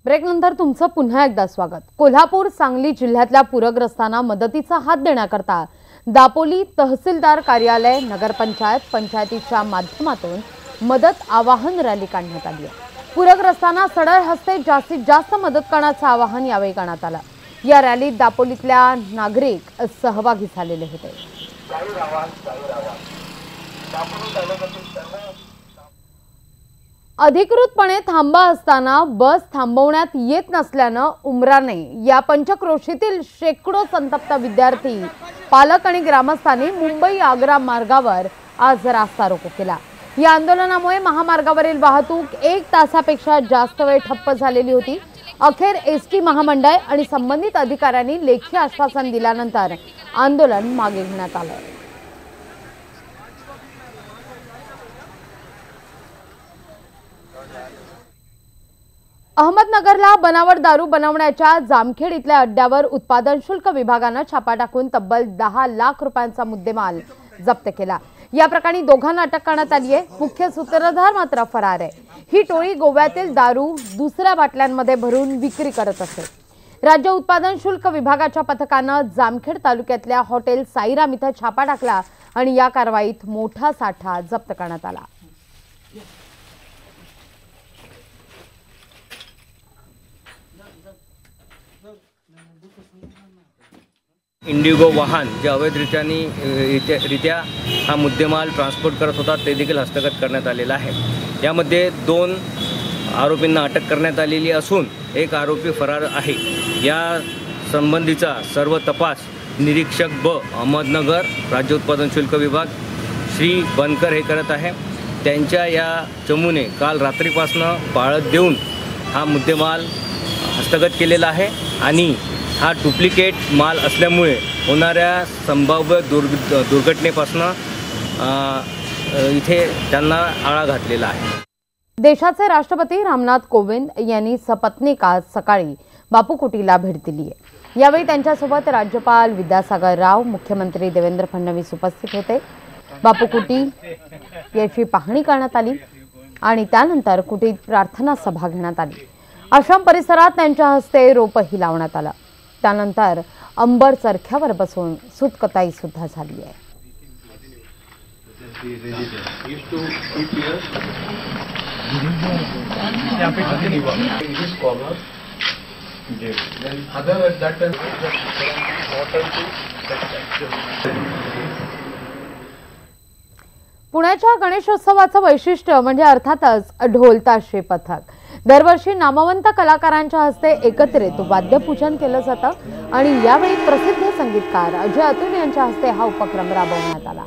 ब्रेकनंतर तुमचं पुन्हा एकदा स्वागत। कोल्हापूर सांगली जिल्ह्यातल्या पूरग्रस्तांना मदतीचा हात देण्याकरता दापोली तहसीलदार कार्यालय, नगरपंचायत, पंचायतीच्या माध्यमातून मदत आवाहन रॅली काढण्यात आली आहे। पूरग्रस्तांना सढळ हस्ते जास्तीत जास्त मदत करण्याचं आवाहन यावेळी करण्यात आलं। या रॅलीत दापोलीतल्या नागरिक सहभागी झालेले होते। अधिकृतपणे थांबा असताना बस थांबवण्यात येत नसल्यानं उमराणे या पंचक्रोशीतील शेकडो संतप्त विद्यार्थी, पालक आणि ग्रामस्थांनी मुंबई आग्रा मार्गावर आज रास्ता रोको केला। या आंदोलनामुळे महामार्गावरील वाहतूक 1 तासापेक्षा जास्त वेळ ठप्प झालेली होती। अखेर एसटी महामंडळ आणि संबंधित अधिकाऱ्यांनी लेखी आश्वासन दिल्यानंतर आंदोलन मागे घेण्यात आलं। अहमदनगरला बनावट दारू बनवण्याच्या जामखेड इथल्या अड्ड्यावर उत्पादन शुल्क विभागाने छापा टाकून तब्बल 10 लाख रुपयांचा मुद्देमाल जप्त केला। या प्रकरणी दोघांना अटक करण्यात आली आहे। मुख्य सूत्रधार मात्र फरार आहे। ही टोळी गोव्यातील दारू दुसऱ्या बाटल्यांमध्ये भरून विक्री करत असे। राज्य उत्पादन शुल्क विभागाच्या पथकाने जामखेड तालुक्यातल्या हॉटेल साईराम इथं छापा टाकला आणि या कारवाईत मोठा साठा जप्त करण्यात आला। इंडिगो वाहन जे अवैधरित्या हा मुद्देमाल ट्रान्सपोर्ट करत होता ते देखील हस्तगत करण्यात आलेला आहे। यामध्ये 2 आरोपींना अटक करण्यात आलेली असून 1 आरोपी फरार आहे। या संबंधीचा सर्व तपास निरीक्षक ब अहमदनगर राज्य उत्पादन शुल्क विभाग श्री बनकर हे करत आहे। त्यांच्या या चमूने काल रात्रीपासून पाळत देऊन हा मुद्देमाल हस्तगत केलेला आहे आणि हा डुप्लिकेट माल असल्यामुळे होणाऱ्या संभाव्य दुर्घटनेपासून इथे त्यांना आळा घातलेला आहे। देशाचे राष्ट्रपती रामनाथ कोविंद यांनी सपत्नीक आज सकाळी बापू कुटीला भेट दिली आहे। यावेळी त्यांच्यासोबत राज्यपाल विद्यासागर राव, मुख्यमंत्री देवेंद्र फडणवीस उपस्थित होते। बापू कुटी याची पाहणी करण्यात आली आणि त्यानंतर कुटीत प्रार्थना सभा घेण्यात आली। आश्रम परिसरात त्यांच्या हस्ते रोपही लावण्यात आलं। त्यानंतर अंबर चरख्यावर बसून सुतकताई सुद्धा झाली आहे। पुण्याच्या गणेशोत्सवाचं वैशिष्ट्य म्हणजे अर्थातच ढोलताशे पथक। दरवर्षी नामवंत कलाकारांच्या हस्ते एकत्रित वाद्यपूजन केलं जातं आणि यावेळी प्रसिद्ध संगीतकार अजय अतुल यांच्या हस्ते हा उपक्रम राबवण्यात आला।